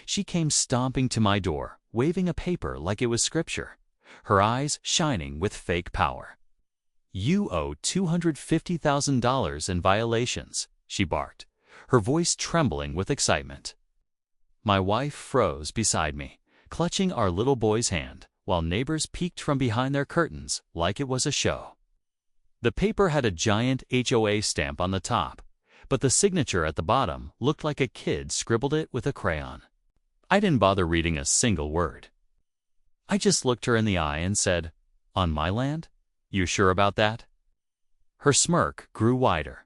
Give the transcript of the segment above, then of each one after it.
She came stomping to my door, waving a paper like it was scripture, her eyes shining with fake power. "You owe $250,000 in violations," she barked, her voice trembling with excitement. My wife froze beside me, clutching our little boy's hand, while neighbors peeked from behind their curtains like it was a show. The paper had a giant HOA stamp on the top, but the signature at the bottom looked like a kid scribbled it with a crayon. I didn't bother reading a single word. I just looked her in the eye and said, "On my land? You sure about that?" Her smirk grew wider.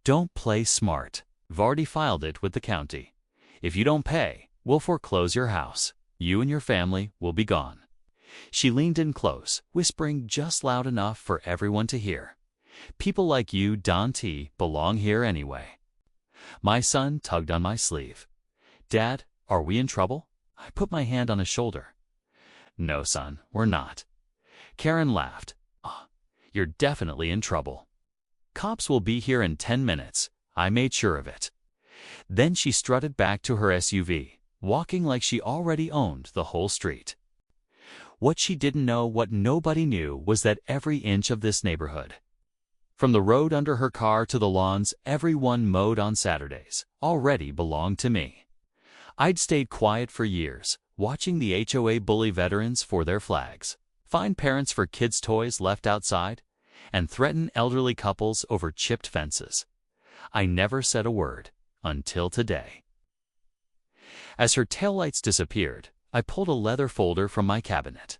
"Don't play smart. We've already filed it with the county. If you don't pay, we'll foreclose your house. You and your family will be gone." She leaned in close, whispering just loud enough for everyone to hear. "People like you, Don T, belong here anyway." My son tugged on my sleeve. "Dad, are we in trouble?" I put my hand on his shoulder. "No, son, we're not." Karen laughed. "Oh, you're definitely in trouble. Cops will be here in 10 minutes. I made sure of it." Then she strutted back to her SUV, walking like she already owned the whole street. What she didn't know, what nobody knew, was that every inch of this neighborhood, from the road under her car to the lawns everyone mowed on Saturdays, already belonged to me. I'd stayed quiet for years, watching the HOA bully veterans for their flags, find parents for kids' toys left outside, and threaten elderly couples over chipped fences. I never said a word, until today. As her taillights disappeared, I pulled a leather folder from my cabinet.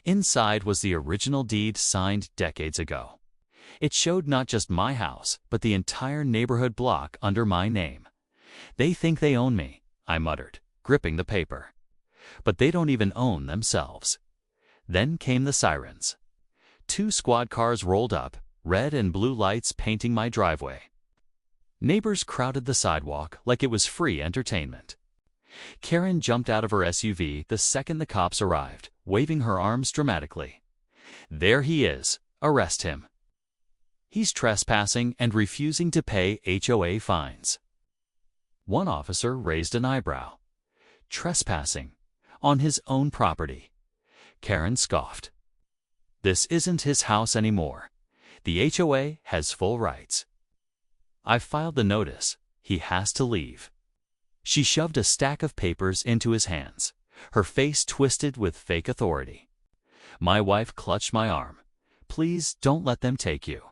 Inside was the original deed signed decades ago. It showed not just my house, but the entire neighborhood block under my name. "They think they own me," I muttered, gripping the paper. "But they don't even own themselves." Then came the sirens. 2 squad cars rolled up, red and blue lights painting my driveway. Neighbors crowded the sidewalk like it was free entertainment. Karen jumped out of her SUV the second the cops arrived, waving her arms dramatically. "There he is. Arrest him. He's trespassing and refusing to pay HOA fines." One officer raised an eyebrow. "Trespassing? On his own property?" Karen scoffed. "This isn't his house anymore. The HOA has full rights. I've filed the notice. He has to leave." She shoved a stack of papers into his hands, her face twisted with fake authority. My wife clutched my arm. "Please don't let them take you."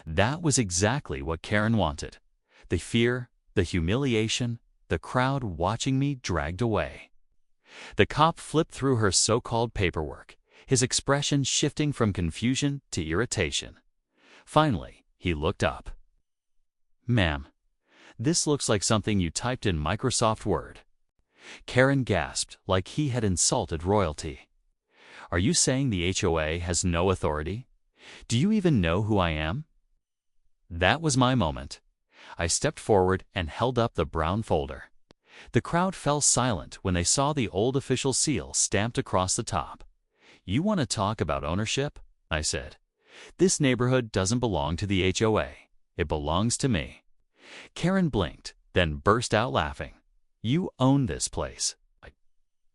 That was exactly what Karen wanted. The fear, the humiliation, the crowd watching me dragged away. The cop flipped through her so-called paperwork, his expression shifting from confusion to irritation. Finally, he looked up. "Ma'am, this looks like something you typed in Microsoft Word." Karen gasped like he had insulted royalty. "Are you saying the HOA has no authority? Do you even know who I am?" That was my moment. I stepped forward and held up the brown folder. The crowd fell silent when they saw the old official seal stamped across the top. "You want to talk about ownership?" I said. "This neighborhood doesn't belong to the HOA. It belongs to me." Karen blinked, then burst out laughing. "You own this place."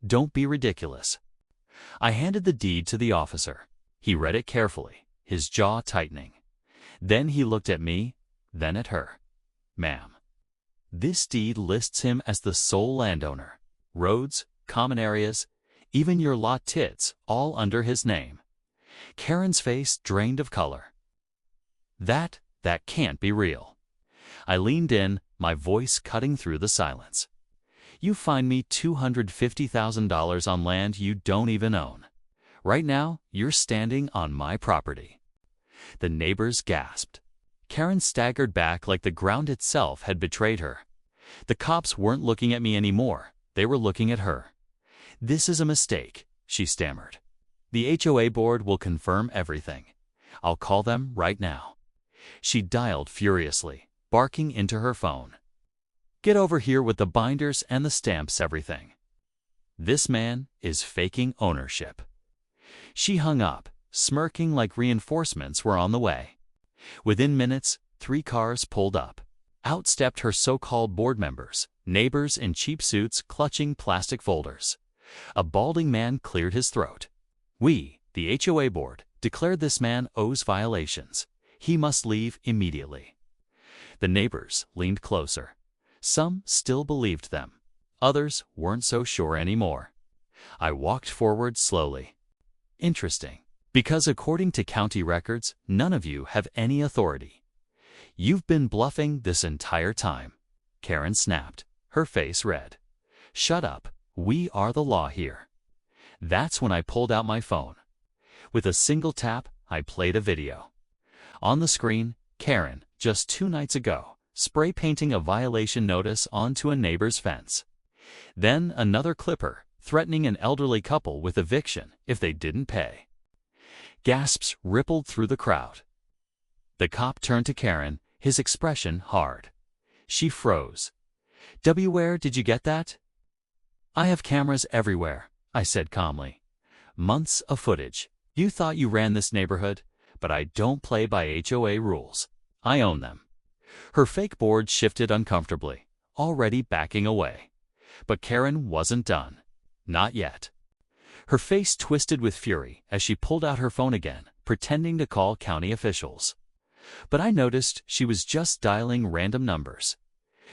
"Don't be ridiculous." I handed the deed to the officer. He read it carefully, his jaw tightening. Then he looked at me, then at her. "Ma'am, this deed lists him as the sole landowner. Roads, common areas, even your lot tits, all under his name." Karen's face drained of color. That can't be real." I leaned in, my voice cutting through the silence. "You find me $250,000 on land you don't even own. Right now, you're standing on my property." The neighbors gasped. Karen staggered back like the ground itself had betrayed her. The cops weren't looking at me anymore. They were looking at her. "This is a mistake," she stammered. "The HOA board will confirm everything. I'll call them right now." She dialed furiously, barking into her phone. "Get over here with the binders and the stamps, everything. This man is faking ownership." She hung up, smirking like reinforcements were on the way. Within minutes, 3 cars pulled up. Out stepped her so-called board members, Neighbors in cheap suits clutching plastic folders. A balding man cleared his throat. We, the HOA board, declared this man owes violations. He must leave immediately. The neighbors leaned closer. Some still believed them. Others weren't so sure anymore. I walked forward slowly. Interesting, because according to county records, none of you have any authority. You've been bluffing this entire time. Karen snapped, her face red. Shut up. We are the law here. That's when I pulled out my phone. With a single tap, I played a video. On the screen, Karen, just 2 nights ago, spray painting a violation notice onto a neighbor's fence. Then another clipper, threatening an elderly couple with eviction if they didn't pay. Gasps rippled through the crowd. The cop turned to Karen, his expression hard. She froze. Where did you get that? I have cameras everywhere, I said calmly. Months of footage. You thought you ran this neighborhood, but I don't play by HOA rules. I own them. Her fake board shifted uncomfortably, already backing away. But Karen wasn't done. Not yet. Her face twisted with fury as she pulled out her phone again, pretending to call county officials. But I noticed she was just dialing random numbers.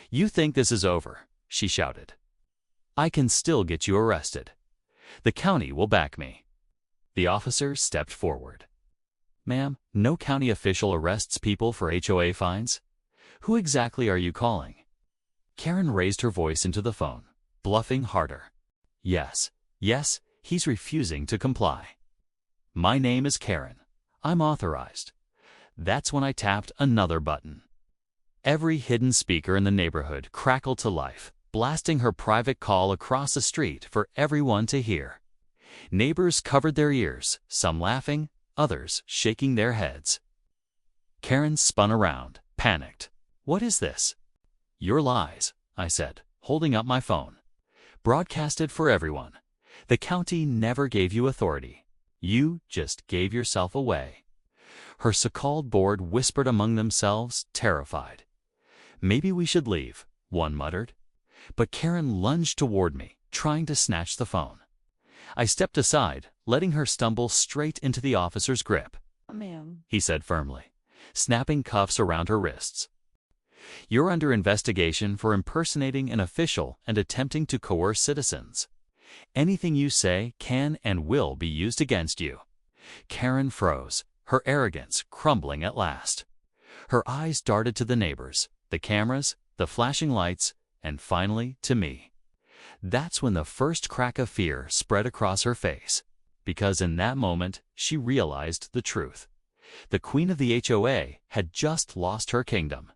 You think this is over, she shouted. I can still get you arrested. The county will back me. The officer stepped forward. Ma'am, no county official arrests people for HOA fines. Who exactly are you calling? Karen raised her voice into the phone, bluffing harder. Yes, he's refusing to comply. My name is Karen. I'm authorized. That's when I tapped another button. Every hidden speaker in the neighborhood crackled to life, blasting her private call across the street for everyone to hear. Neighbors covered their ears, some laughing, others shaking their heads. Karen spun around, panicked. What is this? Your lies, I said, holding up my phone. Broadcasted for everyone. The county never gave you authority. You just gave yourself away. Her so-called board whispered among themselves, terrified. Maybe we should leave, one muttered. But Karen lunged toward me, trying to snatch the phone. I stepped aside, letting her stumble straight into the officer's grip. Ma'am, He said firmly, snapping cuffs around her wrists. You're under investigation for impersonating an official and attempting to coerce citizens. Anything you say can and will be used against you. Karen froze, her arrogance crumbling at last. Her eyes darted to the neighbors, the cameras, the flashing lights, and finally to me. That's when the first crack of fear spread across her face, because in that moment she realized the truth. The queen of the HOA had just lost her kingdom.